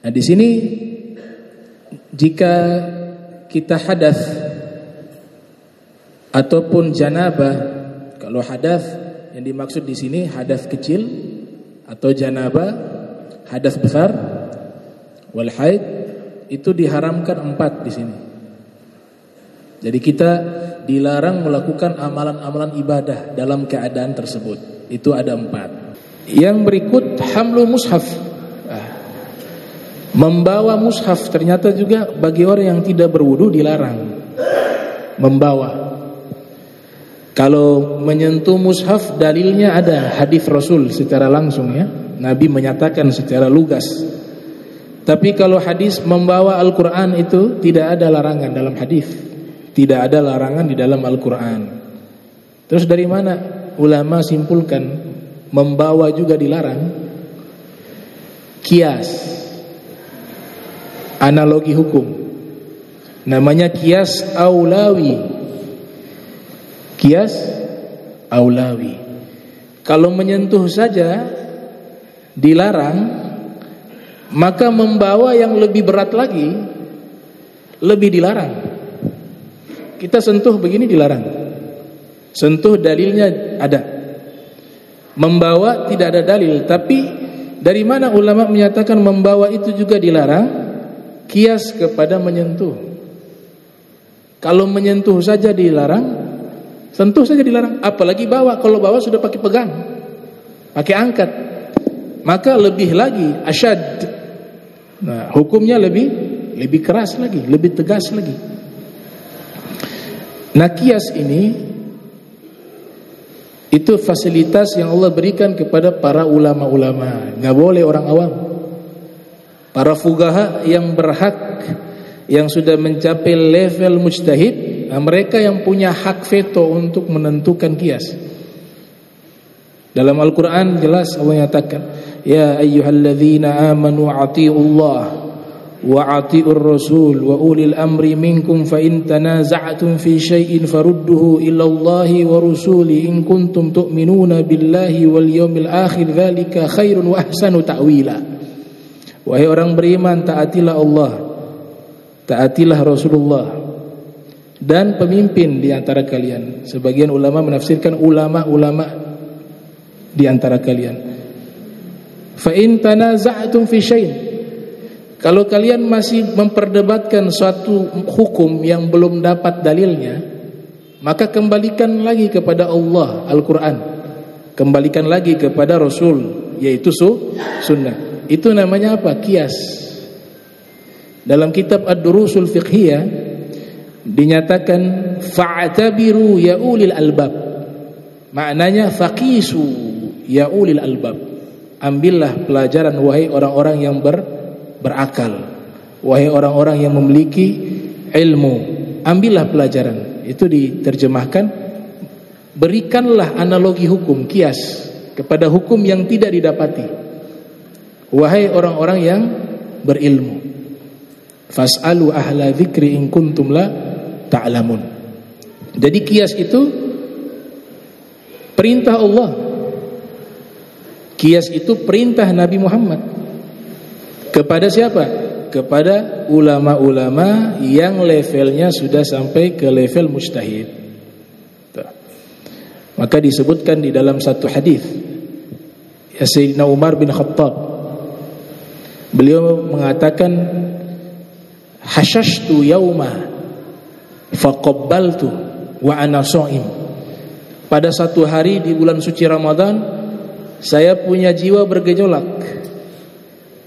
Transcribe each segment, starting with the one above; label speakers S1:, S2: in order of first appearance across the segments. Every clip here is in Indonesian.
S1: Nah, di sini jika kita hadas ataupun janabah, kalau hadas yang dimaksud di sini hadas kecil atau janabah hadas besar, wal haid itu diharamkan 4 di sini. Jadi kita dilarang melakukan amalan-amalan ibadah dalam keadaan tersebut. Itu ada 4. Yang berikut hamlu mushaf. Membawa mushaf ternyata juga bagi orang yang tidak berwudu dilarang membawa. Kalau menyentuh mushaf dalilnya ada hadis Rasul secara langsung ya. Nabi menyatakan secara lugas. Tapi kalau hadis membawa Al-Quran itu tidak ada larangan dalam hadis. Tidak ada larangan di dalam Al-Quran. Terus dari mana ulama simpulkan membawa juga dilarang? Kias. Analogi hukum. Namanya kias aulawi. Kias aulawi. Kalau menyentuh saja dilarang, maka membawa yang lebih berat lagi lebih dilarang. Kita sentuh begini dilarang. Sentuh dalilnya ada. Membawa tidak ada dalil, tapi dari mana ulama menyatakan membawa itu juga dilarang? Kias kepada menyentuh. Kalau menyentuh saja dilarang, sentuh saja dilarang, apalagi bawa. Kalau bawa sudah pakai pegang, pakai angkat, maka lebih lagi asyad. Nah, hukumnya lebih keras lagi, lebih tegas lagi. Nah, kias ini itu fasilitas yang Allah berikan kepada para ulama-ulama. Nggak boleh orang awam. Para fuqaha yang berhak, yang sudah mencapai level mujtahid, mereka yang punya hak veto untuk menentukan kias. Dalam Al-Quran jelas Allah nyatakan, ya ayyuhalladzina amanu ati'ullah wa ati'ur rasul wa ulil amri minkum fa in tanaza'tum fi syai'in farudduhu ilallahi wa rusuli in kuntum tu'minuna billahi wal yawmil akhir dzalika khairun wa ahsanu ta'wila. Wahai orang beriman, taatilah Allah, taatilah Rasulullah dan pemimpin di antara kalian. Sebagian ulama menafsirkan ulama-ulama di antara kalian. Fa in tanaza'tum fi syai'in, kalau kalian masih memperdebatkan suatu hukum yang belum dapat dalilnya, maka kembalikan lagi kepada Allah, Al-Quran. Kembalikan lagi kepada Rasul, yaitu sunnah. Itu namanya apa? Kias. Dalam kitab Ad-Durusul Fiqhiyah dinyatakan fa'tabiru ya ulil albab. Maknanya faqisu ya ulil albab. Ambillah pelajaran wahai orang-orang yang berakal, wahai orang-orang yang memiliki ilmu, ambillah pelajaran. Itu diterjemahkan, berikanlah analogi hukum, kias kepada hukum yang tidak didapati. Wahai orang-orang yang berilmu, fas'alu ahla dzikri in kuntum la ta'lamun. Jadi kias itu perintah Allah. Kias itu perintah Nabi Muhammad. Kepada siapa? Kepada ulama-ulama yang levelnya sudah sampai ke level mujtahid. Maka disebutkan di dalam satu hadis, ya Sayyidina Umar bin Khattab, beliau mengatakan, hasyashtu yauma faqabbaltu wa ana shaim. Pada satu hari di bulan suci Ramadan, saya punya jiwa bergejolak.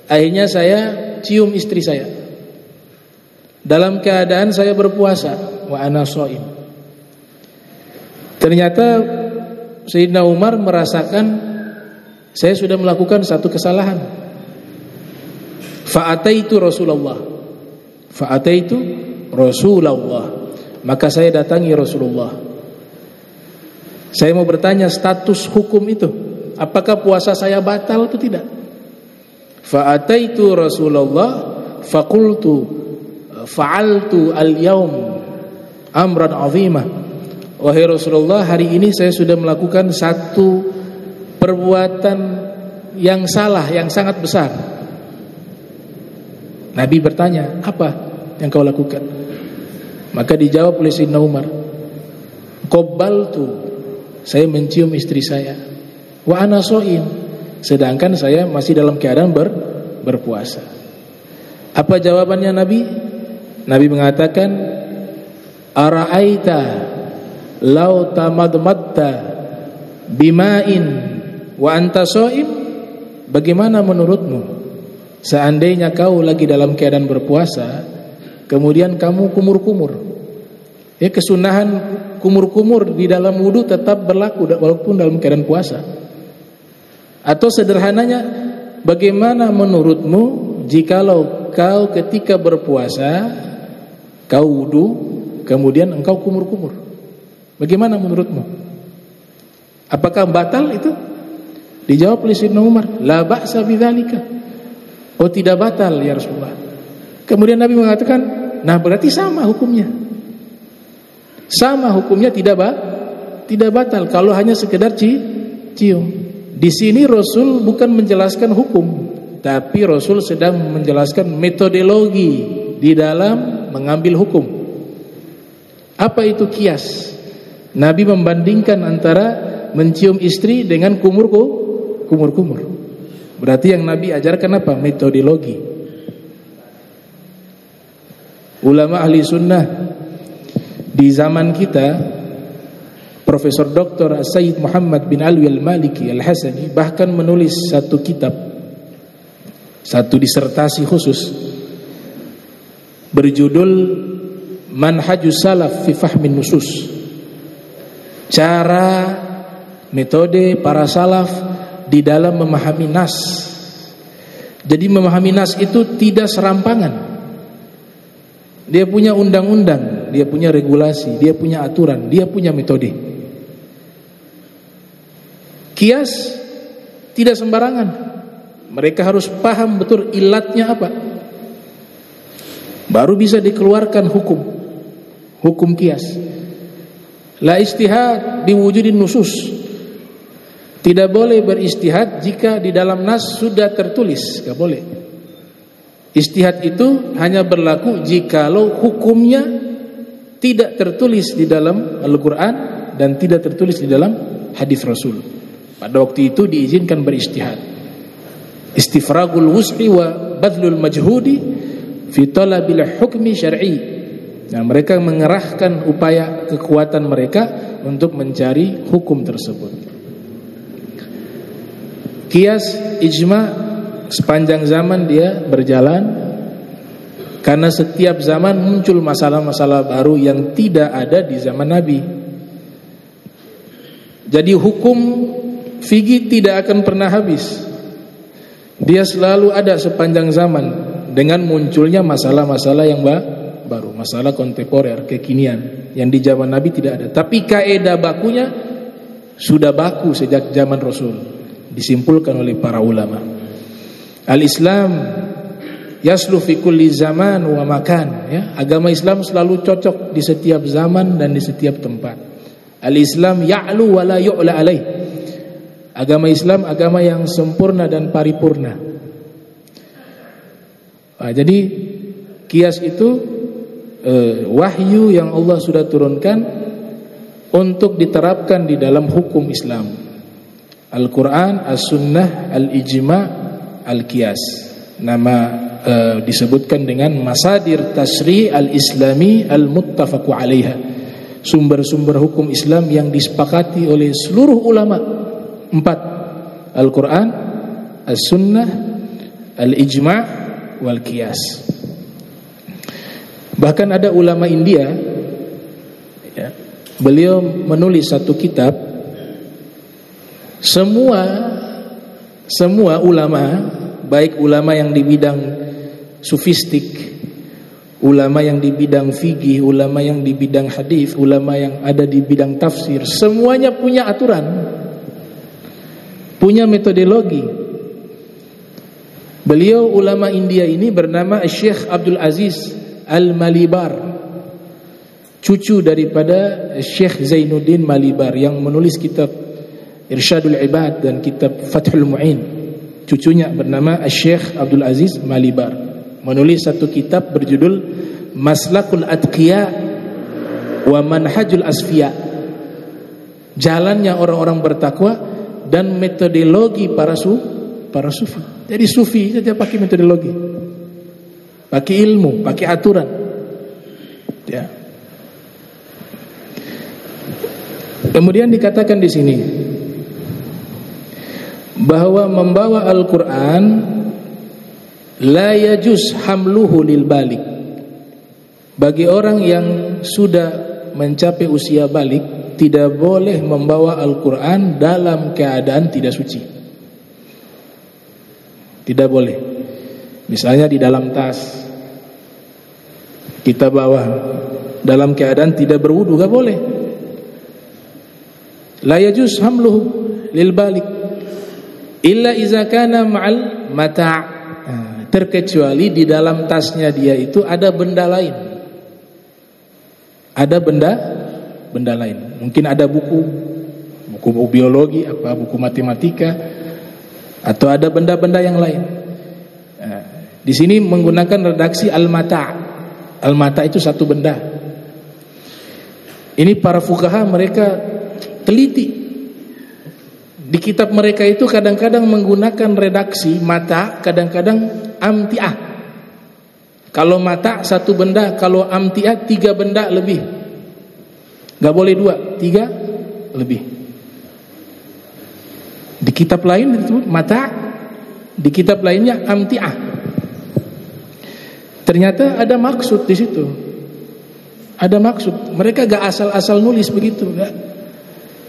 S1: Akhirnya saya cium istri saya dalam keadaan saya berpuasa, wa ana shaim. Ternyata Sayyidina Umar merasakan saya sudah melakukan satu kesalahan. Fa'ataitu Rasulullah, maka saya datangi Rasulullah. Saya mau bertanya status hukum itu, apakah puasa saya batal atau tidak? Fa'ataitu Rasulullah faqultu fa'altu al-yaum amran 'azimah. Wahai Rasulullah, hari ini saya sudah melakukan satu perbuatan yang salah, yang sangat besar. Nabi bertanya, apa yang kau lakukan? Maka dijawab oleh Sayyidina Umar, qabbaltu, saya mencium istri saya, wa ana shaim, sedangkan saya masih dalam keadaan berpuasa. Apa jawabannya Nabi? Nabi mengatakan, ara'aita law tamadmatta bima'in wa anta shaim, bagaimana menurutmu seandainya kau lagi dalam keadaan berpuasa, kemudian kamu kumur-kumur? Ya, kesunahan kumur-kumur di dalam wudu tetap berlaku walaupun dalam keadaan puasa. Atau sederhananya, bagaimana menurutmu jikalau kau ketika berpuasa kau wudu kemudian engkau kumur-kumur? Bagaimana menurutmu? Apakah batal itu? Dijawab oleh Sayyidina Umar, la ba'sa bidzalika. Oh, tidak batal ya Rasulullah. Kemudian Nabi mengatakan, nah berarti sama hukumnya. Sama hukumnya, tidak batal kalau hanya sekedar cium. Di sini Rasul bukan menjelaskan hukum, tapi Rasul sedang menjelaskan metodologi di dalam mengambil hukum. Apa itu qiyas? Nabi membandingkan antara mencium istri dengan kumur-kumur. Berarti yang Nabi ajarkan apa? Metodologi. Ulama ahli sunnah di zaman kita, Profesor Dr. Sayyid Muhammad bin Alwi al-Maliki al-Hasani bahkan menulis satu kitab, satu disertasi khusus berjudul Manhajus Salaf fi Fahmin Nusus. Cara, metode para salaf di dalam memahami nas. Jadi memahami nas itu tidak serampangan. Dia punya undang-undang, dia punya regulasi, dia punya aturan, dia punya metode. Qiyas tidak sembarangan. Mereka harus paham betul ilatnya apa, baru bisa dikeluarkan hukum qiyas. La istihad biwujudin nusus. Tidak boleh beristihad jika di dalam nas sudah tertulis, enggak boleh. Istihad itu hanya berlaku jikalau hukumnya tidak tertulis di dalam Al-Quran dan tidak tertulis di dalam hadis Rasul. Pada waktu itu diizinkan beristihad. Istifragul wus'i wa badlul majhudi fi talabil hukmi syar'i. Nah, mereka mengerahkan upaya kekuatan mereka untuk mencari hukum tersebut. Qiyas, ijma' sepanjang zaman dia berjalan, karena setiap zaman muncul masalah-masalah baru yang tidak ada di zaman Nabi. Jadi hukum fikih tidak akan pernah habis. Dia selalu ada sepanjang zaman dengan munculnya masalah-masalah yang baru, masalah kontemporer, kekinian yang di zaman Nabi tidak ada. Tapi kaidah bakunya sudah baku sejak zaman Rasul, disimpulkan oleh para ulama. Al-Islam yasluh fi kulli zaman wa makan, ya. Agama Islam selalu cocok di setiap zaman dan di setiap tempat. Al-Islam ya'lu wa la yu'la alaih. Agama Islam agama yang sempurna dan paripurna. Nah, jadi qiyas itu wahyu yang Allah sudah turunkan untuk diterapkan di dalam hukum Islam. Al-Quran, As-Sunnah, Al-Ijma', Al-Qiyas. Nama disebutkan dengan masadir tasri' al-islami al-muttafaqu alaiha. Sumber-sumber hukum Islam yang disepakati oleh seluruh ulama. 4. Al-Quran, As-Sunnah, Al-Ijma' wal-Qiyas. Bahkan ada ulama India, ya, beliau menulis satu kitab. Semua ulama, baik ulama yang di bidang sufistik, ulama yang di bidang fikih, ulama yang di bidang hadis, ulama yang ada di bidang tafsir, semuanya punya aturan, punya metodologi. Beliau ulama India ini bernama Syekh Abdul Aziz Al-Malibar, cucu daripada Syekh Zainuddin Malibar yang menulis kitab Irsyadul Ibad dan kitab Fathul Mu'in. Cucunya bernama Syekh Abdul Aziz Malibar, menulis satu kitab berjudul Maslakul Atqiya wa Manhajul Asfiya, jalannya orang-orang bertakwa dan metodologi para sufi. Jadi sufi saja pakai metodologi, pakai ilmu, pakai aturan. Ya. Kemudian dikatakan di sini bahwa membawa Al-Quran la yajuz hamluhu lil balik. Bagi orang yang sudah mencapai usia balik, tidak boleh membawa Al-Quran dalam keadaan tidak suci. Tidak boleh. Misalnya di dalam tas kita bawa dalam keadaan tidak berwudu, gak boleh. La yajuz hamluhu lil balik illa iza kana ma'al mata', terkecuali di dalam tasnya dia itu ada benda lain. Ada benda lain. Mungkin ada buku biologi, buku matematika, atau ada benda-benda yang lain. Di sini menggunakan redaksi al-mata'. Al-mata' itu satu benda. Ini para fuqaha mereka teliti. Di kitab mereka itu kadang-kadang menggunakan redaksi mata, kadang-kadang amti'ah. Kalau mata satu benda, kalau amti'ah 3 benda lebih. Gak boleh 2, 3 lebih. Di kitab lain itu mata, di kitab lainnya amti'ah. Ternyata ada maksud di situ. Ada maksud. Mereka gak asal-asal nulis begitu, gak.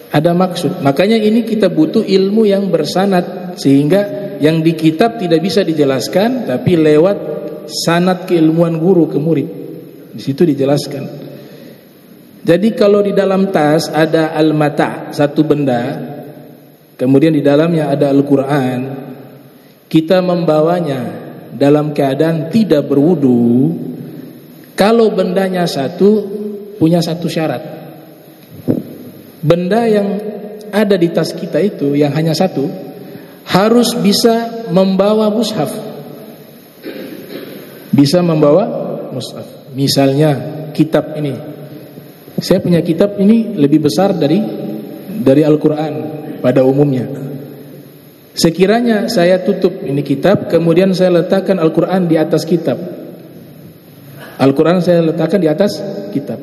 S1: Ada maksud. Makanya ini kita butuh ilmu yang bersanad, sehingga yang di kitab tidak bisa dijelaskan, tapi lewat sanad keilmuan guru ke murid. Di situ dijelaskan. Jadi kalau di dalam tas ada al-mata', satu benda, kemudian di dalamnya ada Al-Quran, kita membawanya dalam keadaan tidak berwudu, kalau bendanya satu, punya satu syarat. Benda yang ada di tas kita itu yang hanya satu harus bisa membawa mushaf. Bisa membawa mushaf. Misalnya kitab ini. Saya punya kitab ini lebih besar dari Al-Quran pada umumnya. Sekiranya saya tutup ini kitab, kemudian saya letakkan Al-Quran di atas kitab. Al-Quran saya letakkan di atas kitab.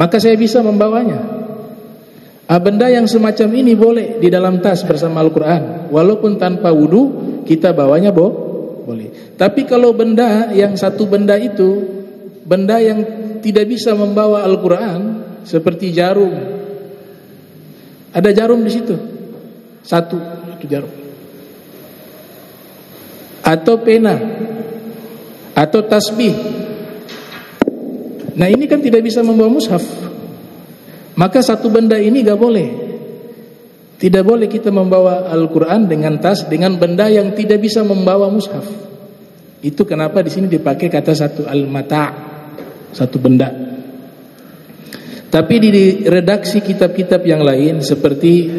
S1: Maka saya bisa membawanya. Benda yang semacam ini boleh di dalam tas bersama Al-Quran. Walaupun tanpa wudu kita bawanya boleh. Tapi kalau benda yang satu benda itu, benda yang tidak bisa membawa Al-Quran, seperti jarum. Ada jarum di situ. Satu jarum. Atau pena. Atau tasbih. Nah ini kan tidak bisa membawa mushaf. Maka satu benda ini gak boleh. Tidak boleh kita membawa Al-Quran dengan tas, dengan benda yang tidak bisa membawa mushaf. Itu kenapa di sini dipakai kata satu al-mata', satu benda. Tapi di redaksi kitab-kitab yang lain seperti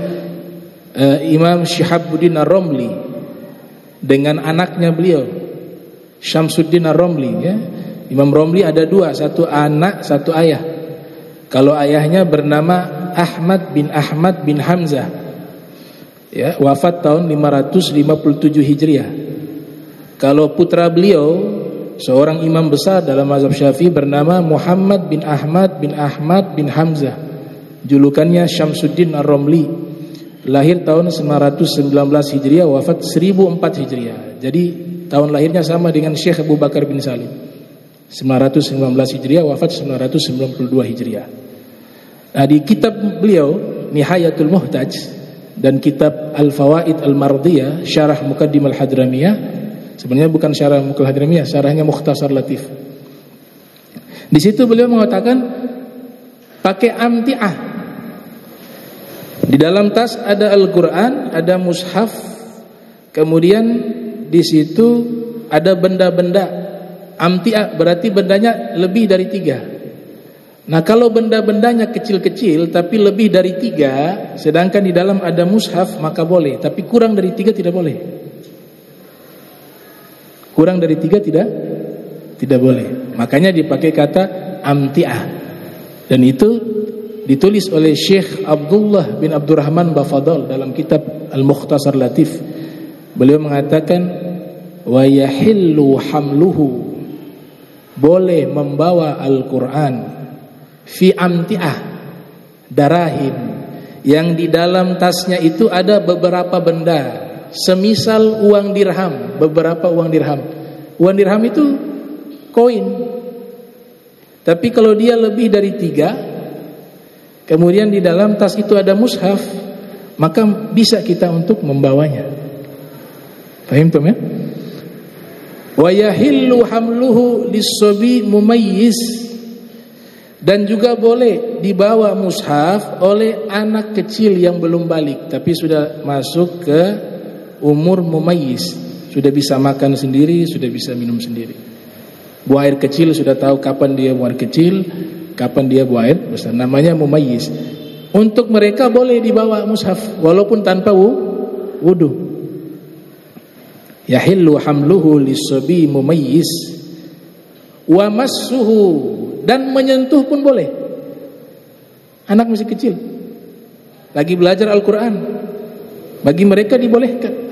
S1: Imam Syihabuddin Ar-Romli dengan anaknya beliau Syamsuddin Ar-Romli, ya. Imam Romli ada 2, satu anak, satu ayah. Kalau ayahnya bernama Ahmad bin Hamzah, ya, wafat tahun 557 Hijriah. Kalau putra beliau, seorang imam besar dalam mazhab Syafi'i bernama Muhammad bin Ahmad bin Hamzah. Julukannya Syamsuddin Ar-Romli. Lahir tahun 919 Hijriah, wafat 1004 Hijriah. Jadi tahun lahirnya sama dengan Syekh Abu Bakar bin Salim. 919 Hijriah, wafat 992 Hijriah. Nah, di kitab beliau Nihayatul Muhtaj dan kitab Al-Fawaid Al-Mardiyah, Syarah Muqaddim Al-Hadramiyah, sebenarnya bukan Syarah Muqaddim Al-Hadramiyah, syarahnya Mukhtasar Latif. Di situ beliau mengatakan pakai amti'ah. Di dalam tas ada Al-Quran, ada mushaf, kemudian di situ ada benda-benda. Amti'ah berarti bendanya lebih dari 3. Nah kalau benda-bendanya kecil-kecil tapi lebih dari 3, sedangkan di dalam ada mushaf, maka boleh. Tapi kurang dari 3 tidak boleh. Kurang dari 3 tidak boleh. Makanya dipakai kata amti'ah. Dan itu ditulis oleh Syekh Abdullah bin Abdurrahman Bafadal dalam kitab Al-Mukhtasar Latif. Beliau mengatakan wa yahillu hamluhu, boleh membawa Al-Quran fi amti'ah darahim, yang di dalam tasnya itu ada beberapa benda, semisal uang dirham, beberapa uang dirham. Uang dirham itu koin. Tapi kalau dia lebih dari 3, kemudian di dalam tas itu ada mushaf, maka bisa kita untuk membawanya. Paham tuh ya? Wa yahillu hamluhu lis-sabi mumayyiz, dan juga boleh dibawa mushaf oleh anak kecil yang belum balik tapi sudah masuk ke umur mumayyiz, sudah bisa makan sendiri, sudah bisa minum sendiri. Buang air kecil sudah tahu kapan dia buang air kecil, kapan dia buang air besar, namanya mumayyiz. Untuk mereka boleh dibawa mushaf walaupun tanpa wudu. Yahillu hamluhu lis-sabi mumayyiz wa massuhu, dan menyentuh pun boleh. Anak masih kecil lagi belajar Al-Quran, bagi mereka dibolehkan.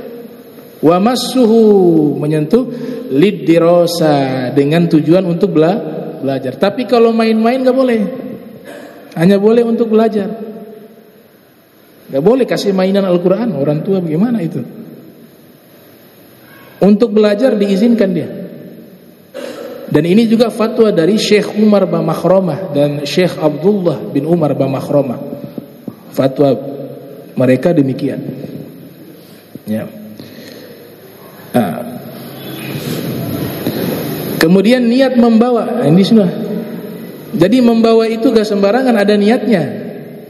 S1: Wa massuhu, menyentuh, lid-dirasa, dengan tujuan untuk belajar. Tapi kalau main-main gak boleh, hanya boleh untuk belajar. Gak boleh kasih mainan Al-Quran, orang tua bagaimana itu? Untuk belajar diizinkan dia. Dan ini juga fatwa dari Syekh Umar Bamakhromah dan Syekh Abdullah bin Umar Bamakhromah. Fatwa mereka demikian. Ya. Nah. Kemudian niat membawa, ini sudah. Jadi membawa itu gak sembarangan, ada niatnya.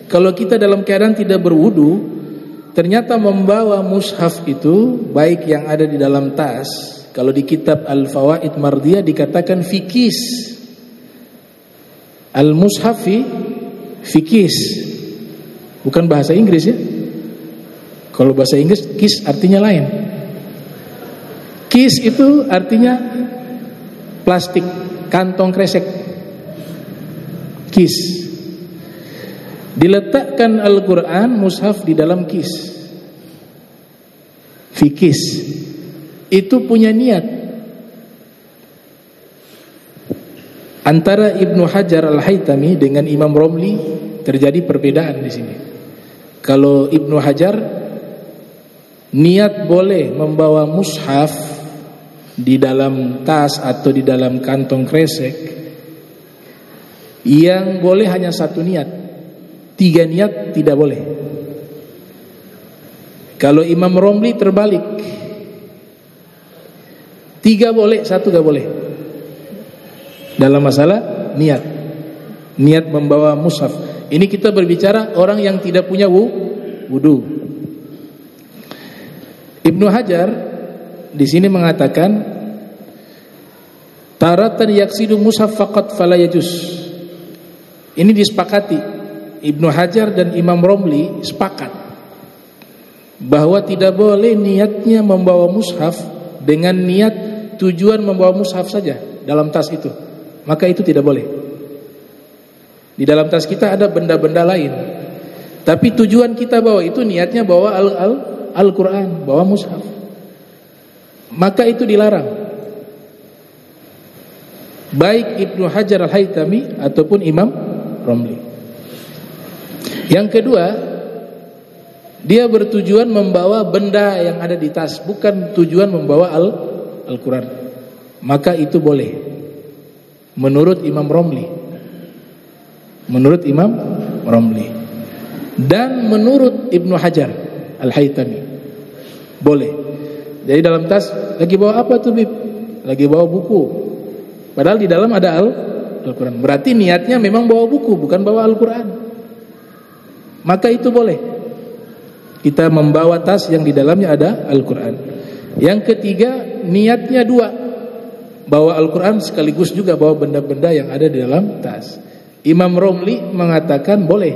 S1: Kalau kita dalam keadaan tidak berwudu, ternyata membawa mushaf itu, baik yang ada di dalam tas. Kalau di kitab Al-Fawaid Mardiyah dikatakan fikis, al-mushaf fikis, bukan bahasa Inggris ya. Kalau bahasa Inggris kis artinya lain. Kis itu artinya plastik, kantong kresek. Kis. Diletakkan Al-Quran mushaf di dalam kis. Fikis. Itu punya niat. Antara Ibnu Hajar Al-Haytami dengan Imam Romli terjadi perbedaan di sini. Kalau Ibnu Hajar niat boleh membawa mushaf di dalam tas atau di dalam kantong kresek, yang boleh hanya 1 niat, 3 niat tidak boleh. Kalau Imam Romli terbalik, 3 boleh, 1 gak boleh. Dalam masalah niat membawa mushaf. Ini kita berbicara orang yang tidak punya wudu. Ibnu Hajar di sini mengatakan taratan yaksidu mushaf faqat fala yajuz. Ini disepakati, Ibnu Hajar dan Imam Romli sepakat bahwa tidak boleh niatnya membawa mushaf dengan niat tujuan membawa mushaf saja dalam tas itu, maka itu tidak boleh. Di dalam tas kita ada benda-benda lain, tapi tujuan kita bawa itu niatnya bawa Al-Quran, bawa mushaf, maka itu dilarang. Baik Ibnu Hajar Al-Haytami ataupun Imam Romli. Yang kedua, dia bertujuan membawa benda yang ada di tas, bukan tujuan membawa Al-Quran, maka itu boleh menurut Imam Romli. Menurut Imam Romli dan menurut Ibnu Hajar Al-Haytami boleh. Jadi dalam tas lagi bawa apa tuh Bib? Lagi bawa buku, padahal di dalam ada Al-Quran. Berarti niatnya memang bawa buku, bukan bawa Al-Quran, maka itu boleh. Kita membawa tas yang di dalamnya ada Al-Quran. Yang ketiga, niatnya 2, bawa Al-Quran sekaligus juga bawa benda-benda yang ada di dalam tas. Imam Romli mengatakan boleh.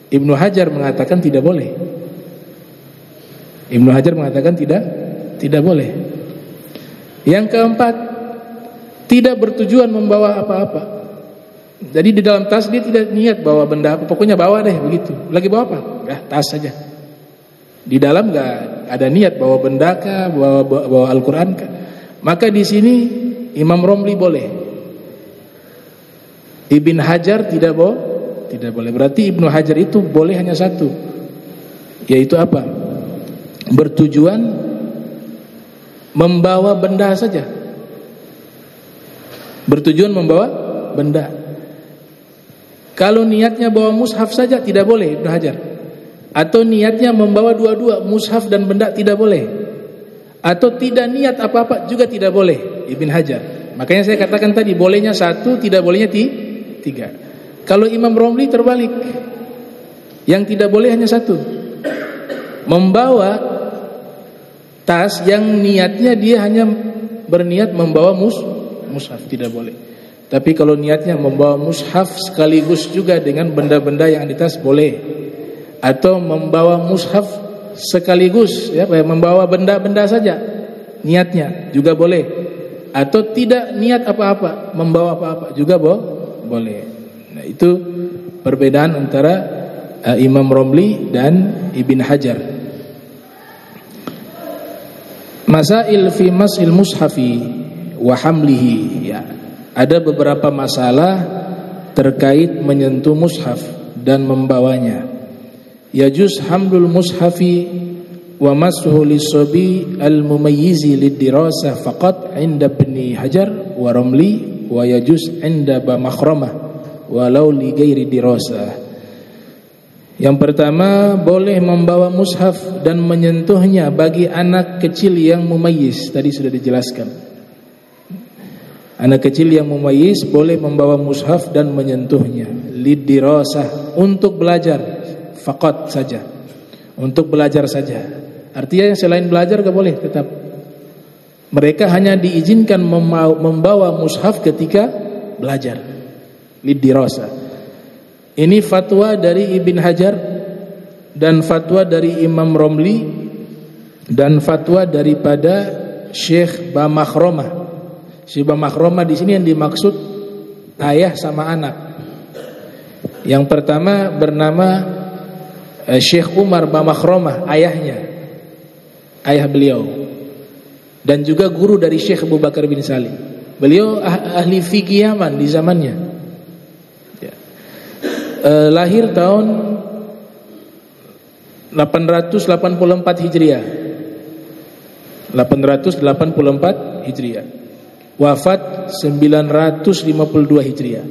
S1: Ibnu Hajar mengatakan tidak boleh. Ibnu Hajar mengatakan tidak boleh. Yang keempat, tidak bertujuan membawa apa-apa. Jadi di dalam tas dia tidak niat bawa benda apa, pokoknya bawa deh begitu. Lagi bawa apa? Ya, tas saja. Di dalam enggak ada niat bawa benda kah, bawa Al-Qur'an kah. Maka di sini Imam Romli boleh. Ibn Hajar tidak boleh. Berarti Ibnu Hajar itu boleh hanya satu, yaitu apa? Bertujuan membawa benda saja. Bertujuan membawa benda. Kalau niatnya bawa mushaf saja tidak boleh Ibnu Hajar. Atau niatnya membawa dua-dua, mushaf dan benda, tidak boleh. Atau tidak niat apa-apa juga tidak boleh Ibn Hajar. Makanya saya katakan tadi bolehnya satu, tidak bolehnya tiga. Kalau Imam Romli terbalik, yang tidak boleh hanya satu, membawa tas yang niatnya dia hanya berniat membawa mushaf, tidak boleh. Tapi kalau niatnya membawa mushaf sekaligus juga dengan benda-benda yang di tas boleh. Atau membawa mushaf sekaligus ya, membawa benda-benda saja niatnya juga boleh. Atau tidak niat apa-apa, membawa apa-apa juga boleh. Nah, itu perbedaan antara Imam Romli dan Ibn Hajar. Masail fi masil mushafi wa hamlihi, ya. Ada beberapa masalah terkait menyentuh mushaf dan membawanya. Yajuz hamlul mushafi wa mashu lisabi al-mumayyizi lid-dirasah faqat 'inda Ibn Hajar wa Romli wa yajuz 'inda Makhramah walau li ghairi dirasah. Yang pertama, boleh membawa mushaf dan menyentuhnya bagi anak kecil yang mumayyiz. Tadi sudah dijelaskan. Anak kecil yang mumayyiz boleh membawa mushaf dan menyentuhnya lidirasah, untuk belajar, faqat saja, untuk belajar saja. Artinya yang selain belajar gak boleh tetap. Mereka hanya diizinkan membawa mushaf ketika belajar. Lidirasa. Ini fatwa dari Ibn Hajar dan fatwa dari Imam Romli dan fatwa daripada Syekh Bamakhramah. Syekh Bamakhramah di sini yang dimaksud ayah sama anak. Yang pertama bernama Syekh Umar Bamakhramah, ayahnya, ayah beliau, dan juga guru dari Syekh Abu Bakar bin Salim. Beliau ahli fikih Yaman di zamannya. Lahir tahun 884 Hijriah. 884 Hijriah. Wafat 952 Hijriah.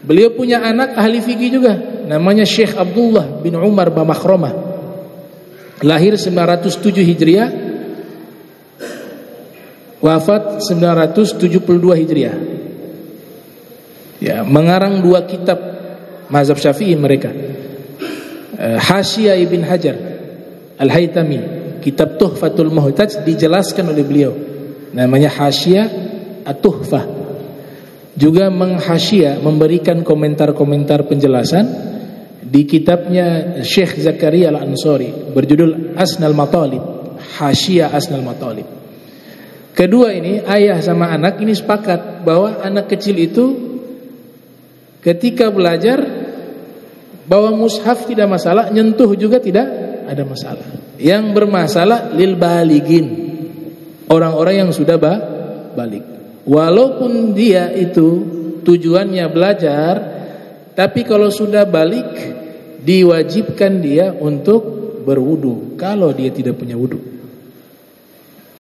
S1: Beliau punya anak ahli fikih juga, namanya Syekh Abdullah bin Umar Bamakhramah. Lahir 907 Hijriah. Wafat 972 Hijriah. Ya, mengarang dua kitab mazhab Syafi'i mereka. Hasyiah Ibn Hajar Al-Haytami, kitab Tuhfatul Muhtaj, dijelaskan oleh beliau, namanya Hasyiah At-Tuhfah. Juga menghasyiah, memberikan komentar-komentar penjelasan di kitabnya Syekh Zakaria Al-Ansari berjudul Asnal Matalib, Hasyiah Asnal Matalib. Kedua ini, ayah sama anak ini sepakat bahwa anak kecil itu ketika belajar bawa mushaf tidak masalah, nyentuh juga tidak ada masalah. Yang bermasalah lil baligin, orang-orang yang sudah balik. Walaupun dia itu tujuannya belajar, tapi kalau sudah balik diwajibkan dia untuk berwudu kalau dia tidak punya wudu.